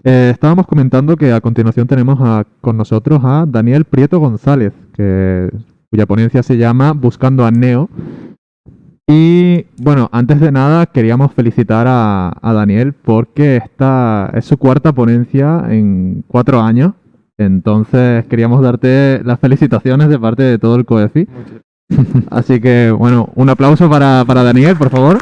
Estábamos comentando que a continuación tenemos con nosotros a Daniel Prieto González, cuya ponencia se llama Buscando a Neo. Y bueno, antes de nada queríamos felicitar a Daniel porque esta es su cuarta ponencia en 4 años. Entonces queríamos darte las felicitaciones de parte de todo el COEFI. Así que bueno, un aplauso para Daniel, por favor.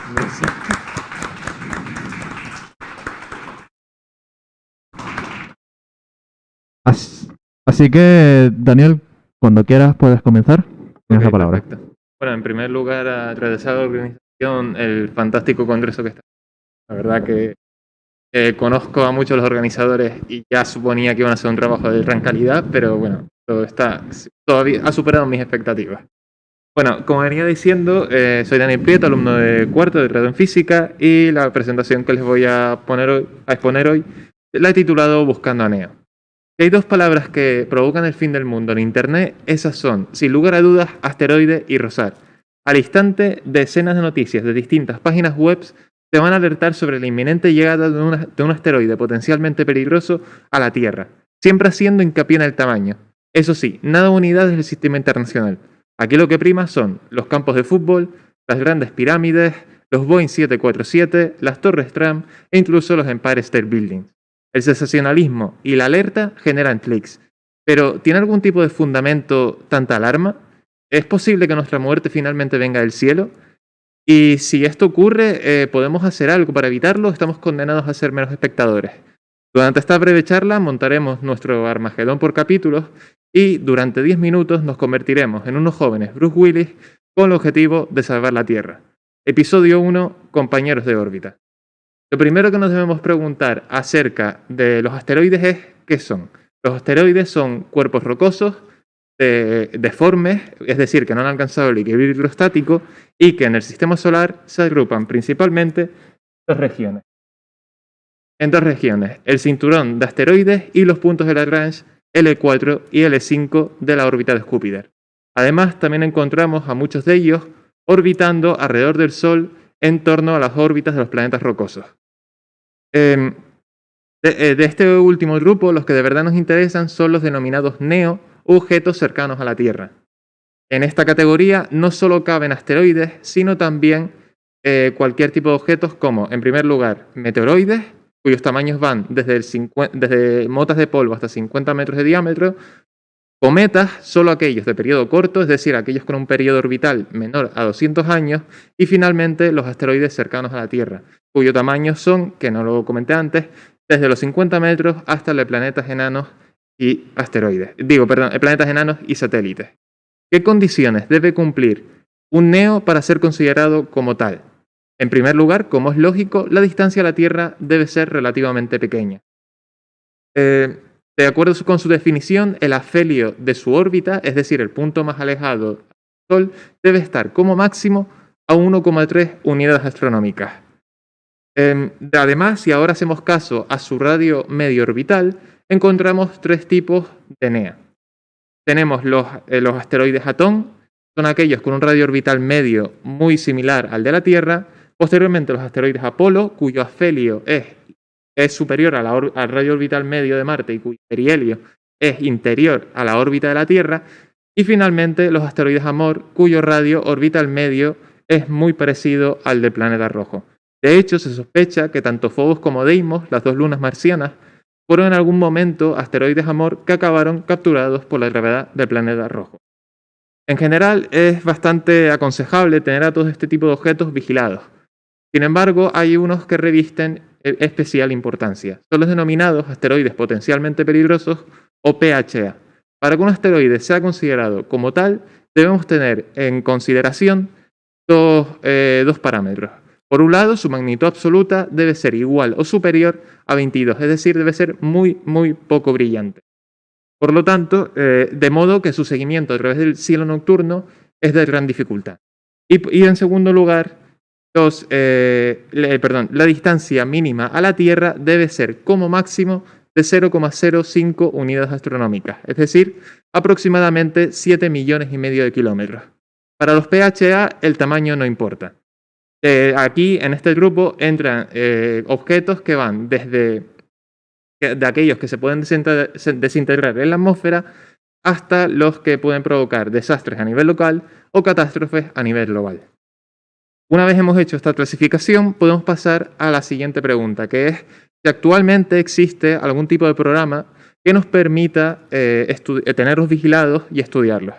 Así que, Daniel, cuando quieras puedes comenzar. Tienes la palabra. Perfecto. Bueno, en primer lugar, agradecer a la organización el fantástico congreso que está. La verdad que conozco a muchos de los organizadores y ya suponía que iban a hacer un trabajo de gran calidad, pero bueno, todavía ha superado mis expectativas. Bueno, como venía diciendo, soy Daniel Prieto, alumno de cuarto de grado en física, y la presentación que les voy a exponer hoy la he titulado Buscando a Neo. Si hay dos palabras que provocan el fin del mundo en Internet, esas son, sin lugar a dudas, asteroide y rosar. Al instante, decenas de noticias de distintas páginas web te van a alertar sobre la inminente llegada de un asteroide potencialmente peligroso a la Tierra, siempre haciendo hincapié en el tamaño. Eso sí, nada de unidades del sistema internacional. Aquí lo que prima son los campos de fútbol, las grandes pirámides, los Boeing 747, las torres Trump e incluso los Empire State Buildings. El sensacionalismo y la alerta generan clics. Pero, ¿tiene algún tipo de fundamento tanta alarma? ¿Es posible que nuestra muerte finalmente venga del cielo? Y si esto ocurre, ¿podemos hacer algo para evitarlo o estamos condenados a ser meros espectadores? Durante esta breve charla montaremos nuestro Armagedón por capítulos y durante 10 minutos nos convertiremos en unos jóvenes Bruce Willis con el objetivo de salvar la Tierra. Episodio 1, compañeros de órbita. Lo primero que nos debemos preguntar acerca de los asteroides es ¿qué son? Los asteroides son cuerpos rocosos, deformes, es decir, que no han alcanzado el equilibrio hidrostático y que en el sistema solar se agrupan principalmente en dos regiones, el cinturón de asteroides y los puntos de Lagrange L4 y L5 de la órbita de Júpiter. Además, también encontramos a muchos de ellos orbitando alrededor del Sol en torno a las órbitas de los planetas rocosos. De este último grupo, los que de verdad nos interesan son los denominados NEO, u objetos cercanos a la Tierra. En esta categoría no solo caben asteroides, sino también cualquier tipo de objetos como, en primer lugar, meteoroides, cuyos tamaños van desde motas de polvo hasta 50 metros de diámetro, cometas, solo aquellos de periodo corto, es decir, aquellos con un periodo orbital menor a 200 años, y finalmente los asteroides cercanos a la Tierra, cuyo tamaño son, que no lo comenté antes, desde los 50 metros hasta los planetas enanos y planetas enanos y satélites. ¿Qué condiciones debe cumplir un NEO para ser considerado como tal? En primer lugar, como es lógico, la distancia a la Tierra debe ser relativamente pequeña. De acuerdo con su definición, el afelio de su órbita, es decir, el punto más alejado del Sol, debe estar como máximo a 1,3 unidades astronómicas. Además, si ahora hacemos caso a su radio medio orbital, encontramos tres tipos de NEA. Tenemos los asteroides Atón, son aquellos con un radio orbital medio muy similar al de la Tierra. Posteriormente, los asteroides Apolo, cuyo afelio es superior al radio orbital medio de Marte y cuyo perihelio es interior a la órbita de la Tierra. Y finalmente, los asteroides Amor, cuyo radio orbital medio es muy parecido al del planeta rojo. De hecho, se sospecha que tanto Phobos como Deimos, las dos lunas marcianas, fueron en algún momento asteroides Amor que acabaron capturados por la gravedad del planeta rojo. En general, es bastante aconsejable tener a todo este tipo de objetos vigilados. Sin embargo, hay unos que revisten especial importancia. Son los denominados asteroides potencialmente peligrosos o PHA. Para que un asteroide sea considerado como tal, debemos tener en consideración dos parámetros. Por un lado, su magnitud absoluta debe ser igual o superior a 22, es decir, debe ser muy, muy poco brillante. Por lo tanto, de modo que su seguimiento a través del cielo nocturno es de gran dificultad. Y en segundo lugar, la distancia mínima a la Tierra debe ser como máximo de 0,05 unidades astronómicas, es decir, aproximadamente 7 millones y medio de kilómetros. Para los PHA el tamaño no importa. Aquí en este grupo entran objetos que van desde de aquellos que se pueden desintegrar en la atmósfera hasta los que pueden provocar desastres a nivel local o catástrofes a nivel global. Una vez hemos hecho esta clasificación, podemos pasar a la siguiente pregunta, que es si actualmente existe algún tipo de programa que nos permita tenerlos vigilados y estudiarlos.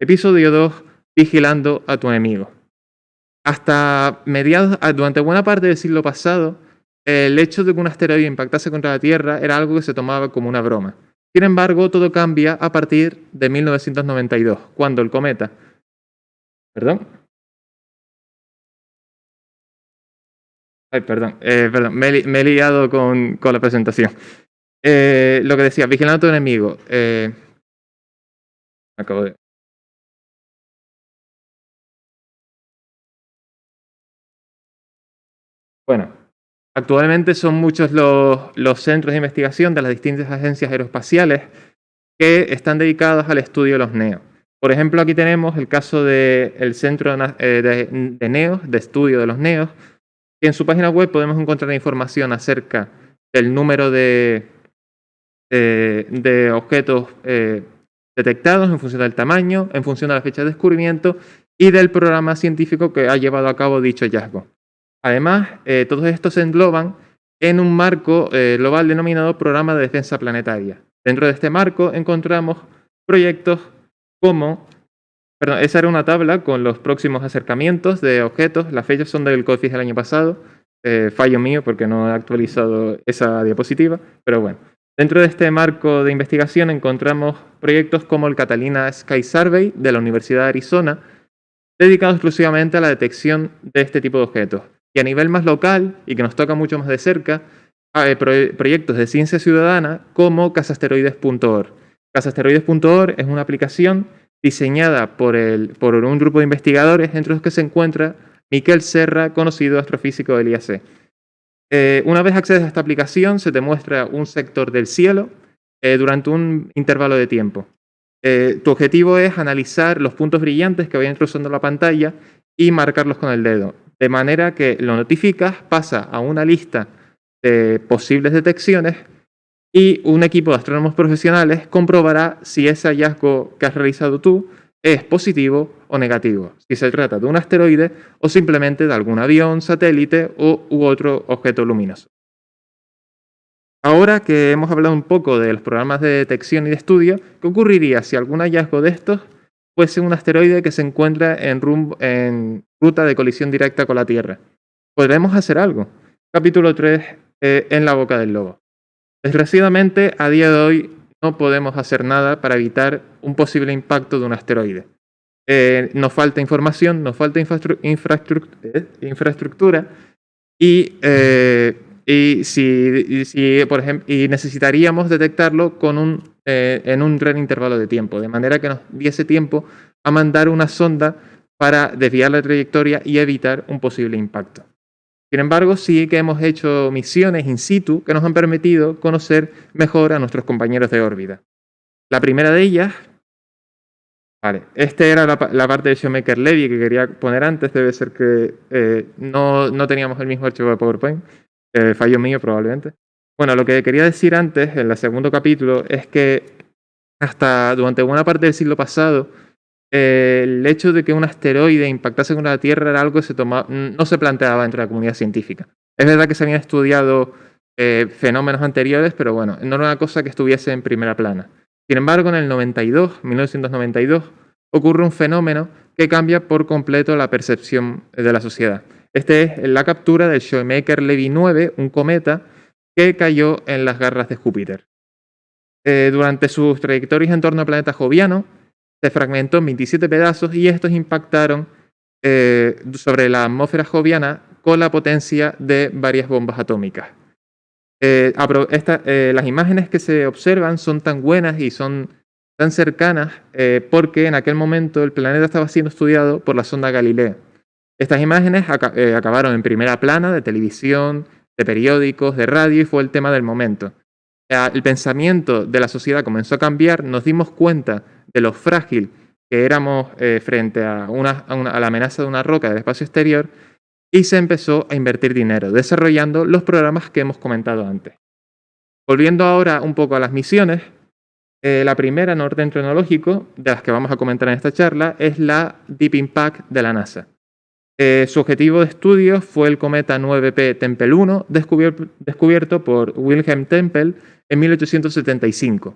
Episodio 2, vigilando a tu enemigo. Durante buena parte del siglo pasado, el hecho de que un asteroide impactase contra la Tierra era algo que se tomaba como una broma. Sin embargo, todo cambia a partir de 1992, cuando el cometa... ¿Perdón? Perdón, me he liado con la presentación. Lo que decía, vigilando a tu enemigo. Acabo de... Bueno, actualmente son muchos los centros de investigación de las distintas agencias aeroespaciales que están dedicados al estudio de los NEO. Por ejemplo, aquí tenemos el caso del Centro de NEOs, de estudio de los NEOs, que en su página web podemos encontrar información acerca del número de objetos detectados en función del tamaño, en función de la fecha de descubrimiento y del programa científico que ha llevado a cabo dicho hallazgo. Además, todos estos se engloban en un marco global denominado Programa de Defensa Planetaria. Dentro de este marco encontramos proyectos como... Perdón, esa era una tabla con los próximos acercamientos de objetos. Las fechas son del COFIS del año pasado. Fallo mío porque no he actualizado esa diapositiva, pero bueno. Dentro de este marco de investigación encontramos proyectos como el Catalina Sky Survey de la Universidad de Arizona, dedicado exclusivamente a la detección de este tipo de objetos. Y a nivel más local, y que nos toca mucho más de cerca, hay proyectos de ciencia ciudadana como casasteroides.org. Casasteroides.org es una aplicación diseñada por un grupo de investigadores, entre los que se encuentra Miquel Serra, conocido astrofísico del IAC. Una vez accedes a esta aplicación, se te muestra un sector del cielo durante un intervalo de tiempo. Tu objetivo es analizar los puntos brillantes que vayan cruzando la pantalla y marcarlos con el dedo. De manera que lo notificas, pasa a una lista de posibles detecciones y un equipo de astrónomos profesionales comprobará si ese hallazgo que has realizado tú es positivo o negativo, si se trata de un asteroide o simplemente de algún avión, satélite u otro objeto luminoso. Ahora que hemos hablado un poco de los programas de detección y de estudio, ¿qué ocurriría si algún hallazgo de estos fuese un asteroide que se encuentra en ruta de colisión directa con la Tierra? ¿Podremos hacer algo? Capítulo 3, en la boca del lobo. Desgraciadamente, a día de hoy no podemos hacer nada para evitar un posible impacto de un asteroide. Nos falta información, nos falta infraestructura y por ejemplo, necesitaríamos detectarlo en un gran intervalo de tiempo, de manera que nos diese tiempo a mandar una sonda para desviar la trayectoria y evitar un posible impacto. Sin embargo, sí que hemos hecho misiones in situ que nos han permitido conocer mejor a nuestros compañeros de órbita. La primera de ellas, vale, esta era la parte de Shoemaker-Levy que quería poner antes, debe ser que no teníamos el mismo archivo de PowerPoint, fallo mío probablemente. Bueno, lo que quería decir antes, en el segundo capítulo, es que hasta durante buena parte del siglo pasado, el hecho de que un asteroide impactase con la Tierra era algo que no se planteaba dentro de la comunidad científica. Es verdad que se habían estudiado fenómenos anteriores, pero bueno, no era una cosa que estuviese en primera plana. Sin embargo, en el 1992, ocurre un fenómeno que cambia por completo la percepción de la sociedad. Este es la captura del Shoemaker-Levy 9, un cometa que cayó en las garras de Júpiter. Durante sus trayectorias en torno al planeta Joviano, se fragmentó en 27 pedazos y estos impactaron sobre la atmósfera joviana con la potencia de varias bombas atómicas. Las imágenes que se observan son tan buenas y son tan cercanas porque en aquel momento el planeta estaba siendo estudiado por la sonda Galileo. Estas imágenes acabaron en primera plana de televisión, de periódicos, de radio y fue el tema del momento. El pensamiento de la sociedad comenzó a cambiar, nos dimos cuenta de lo frágil que éramos frente a la amenaza de una roca del espacio exterior y se empezó a invertir dinero, desarrollando los programas que hemos comentado antes. Volviendo ahora un poco a las misiones, la primera en orden cronológico, de las que vamos a comentar en esta charla, es la Deep Impact de la NASA. Su objetivo de estudio fue el cometa 9P Tempel 1, descubierto por Wilhelm Tempel en 1875.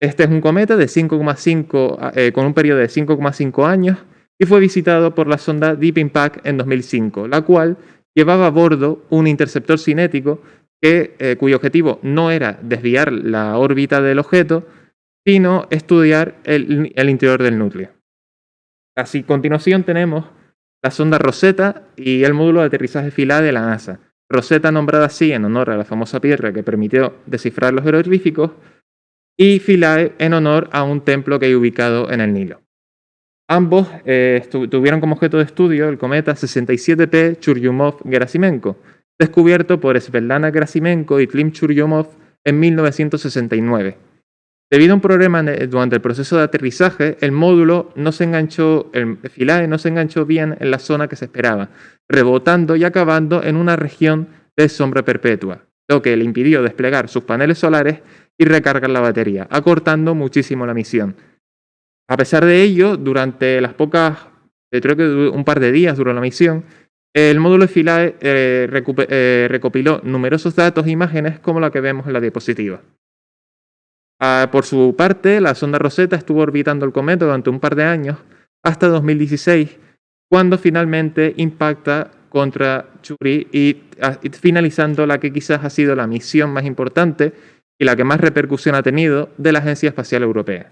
Este es un cometa de 5,5 con un periodo de 5,5 años y fue visitado por la sonda Deep Impact en 2005, la cual llevaba a bordo un interceptor cinético cuyo objetivo no era desviar la órbita del objeto, sino estudiar el interior del núcleo. Así, a continuación tenemos la sonda Rosetta y el módulo de aterrizaje Philae de la NASA. Rosetta nombrada así en honor a la famosa piedra que permitió descifrar los jeroglíficos, y Philae en honor a un templo que hay ubicado en el Nilo. Ambos tuvieron como objeto de estudio el cometa 67P Churyumov-Gerasimenko, descubierto por Svetlana Gerasimenko y Klim Churyumov en 1969. Debido a un problema durante el proceso de aterrizaje, el Philae no se enganchó bien en la zona que se esperaba, rebotando y acabando en una región de sombra perpetua, lo que le impidió desplegar sus paneles solares y recargar la batería, acortando muchísimo la misión. A pesar de ello, durante las creo que un par de días duró la misión, el módulo de Philae recopiló numerosos datos e imágenes como la que vemos en la diapositiva. Por su parte, la sonda Rosetta estuvo orbitando el cometa durante un par de años, hasta 2016, cuando finalmente impacta contra Chury y finalizando la que quizás ha sido la misión más importante y la que más repercusión ha tenido de la Agencia Espacial Europea.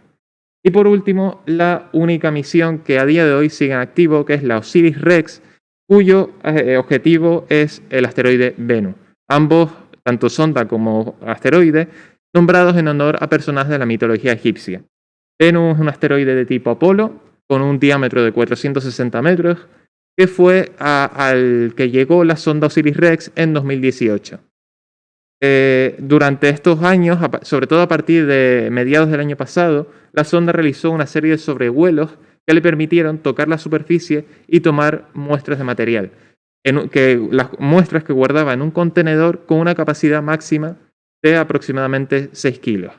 Y por último, la única misión que a día de hoy sigue en activo, que es la OSIRIS-REx, cuyo objetivo es el asteroide Bennu. Ambos, tanto sonda como asteroide, nombrados en honor a personajes de la mitología egipcia. Bennu es un asteroide de tipo Apolo, con un diámetro de 460 metros, que fue al que llegó la sonda OSIRIS-REx en 2018. Durante estos años, sobre todo a partir de mediados del año pasado, la sonda realizó una serie de sobrevuelos que le permitieron tocar la superficie y tomar muestras de material. Las muestras que guardaba en un contenedor con una capacidad máxima de aproximadamente 6 kilos.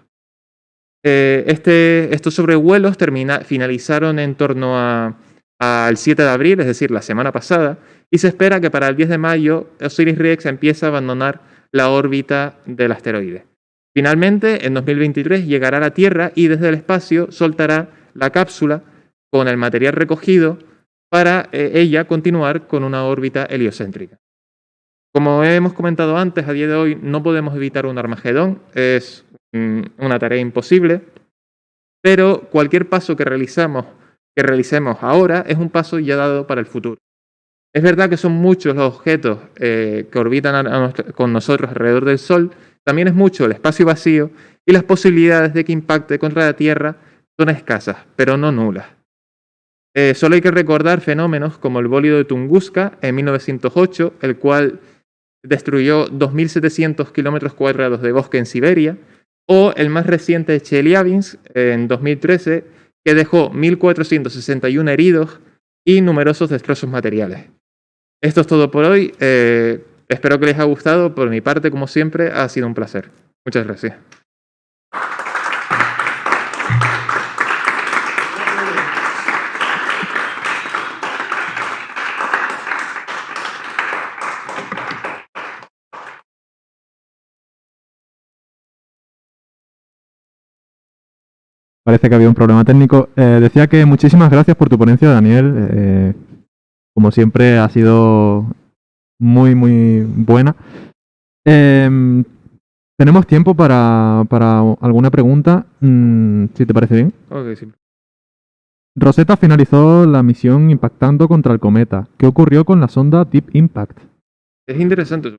Estos sobrevuelos finalizaron en torno al 7 de abril, es decir, la semana pasada, y se espera que para el 10 de mayo OSIRIS-REx empiece a abandonar la órbita del asteroide. Finalmente, en 2023 llegará a la Tierra y desde el espacio soltará la cápsula con el material recogido para ella continuar con una órbita heliocéntrica. Como hemos comentado antes, a día de hoy no podemos evitar un Armagedón, es una tarea imposible, pero cualquier paso que realicemos ahora es un paso ya dado para el futuro. Es verdad que son muchos los objetos que orbitan con nosotros alrededor del Sol, también es mucho el espacio vacío y las posibilidades de que impacte contra la Tierra son escasas, pero no nulas. Solo hay que recordar fenómenos como el bólido de Tunguska en 1908, el cual destruyó 2.700 kilómetros cuadrados de bosque en Siberia, o el más reciente Chelyabinsk en 2013, que dejó 1.461 heridos y numerosos destrozos materiales. Esto es todo por hoy. Espero que les haya gustado. Por mi parte, como siempre, ha sido un placer. Muchas gracias. Parece que había un problema técnico. Decía que muchísimas gracias por tu ponencia, Daniel. Como siempre, ha sido muy, muy buena. Tenemos tiempo para alguna pregunta, si te parece bien. Okay, sí. Rosetta finalizó la misión impactando contra el cometa. ¿Qué ocurrió con la sonda Deep Impact? Es interesante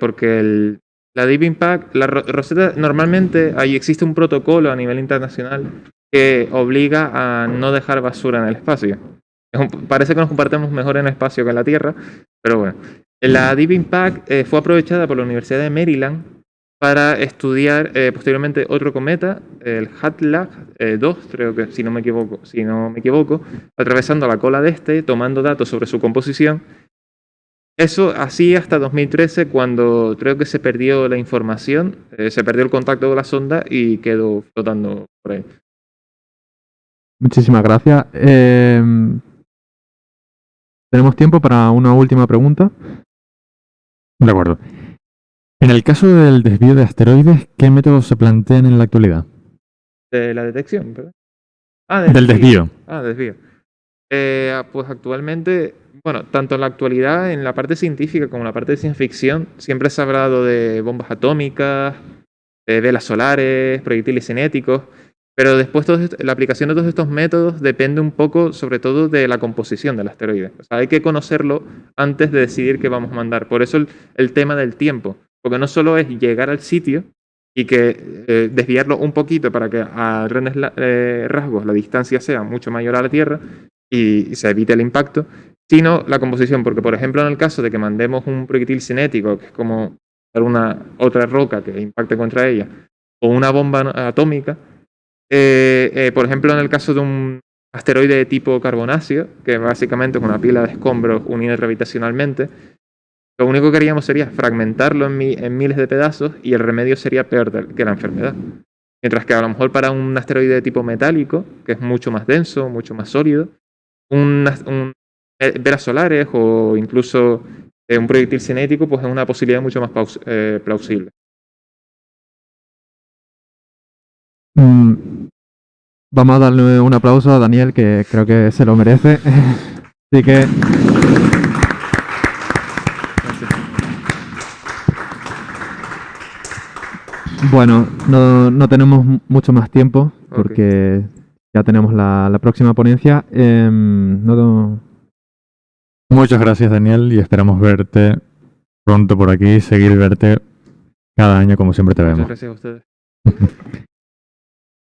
porque la Deep Impact, la Rosetta, normalmente ahí existe un protocolo a nivel internacional que obliga a no dejar basura en el espacio. Parece que nos compartimos mejor en el espacio que en la Tierra, pero bueno. La Deep Impact fue aprovechada por la Universidad de Maryland para estudiar posteriormente otro cometa, el Hadlaq-2, creo que si no me equivoco, atravesando la cola de tomando datos sobre su composición Eso así hasta 2013, cuando creo que se perdió la información, se perdió el contacto con la sonda y quedó flotando por ahí. Muchísimas gracias. Tenemos tiempo para una última pregunta. De acuerdo. En el caso del desvío de asteroides, ¿qué métodos se plantean en la actualidad? De la detección, ¿verdad? Del desvío. Desvío. Pues actualmente, bueno, tanto en la actualidad, en la parte científica como en la parte de ciencia ficción, siempre se ha hablado de bombas atómicas, de velas solares, proyectiles cinéticos, pero después la aplicación de todos estos métodos depende un poco, sobre todo, de la composición del asteroide. O sea, hay que conocerlo antes de decidir qué vamos a mandar. Por eso el tema del tiempo, porque no solo es llegar al sitio y que desviarlo un poquito para que a grandes rasgos la distancia sea mucho mayor a la Tierra y se evite el impacto, sino la composición, porque por ejemplo en el caso de que mandemos un proyectil cinético, que es como alguna otra roca que impacte contra ella, o una bomba atómica, por ejemplo en el caso de un asteroide de tipo carbonáceo, que básicamente es una pila de escombros unidos gravitacionalmente, lo único que haríamos sería fragmentarlo en miles de pedazos y el remedio sería peor que la enfermedad. Mientras que a lo mejor para un asteroide de tipo metálico, que es mucho más denso, mucho más sólido, velas solares o incluso un proyectil cinético, pues es una posibilidad mucho más plausible. Vamos a darle un aplauso a Daniel, que creo que se lo merece. Así que... Bueno, no tenemos mucho más tiempo porque ya tenemos la próxima ponencia. Muchas gracias, Daniel, y esperamos verte pronto por aquí, seguir verte cada año como siempre te vemos. Muchas gracias a ustedes.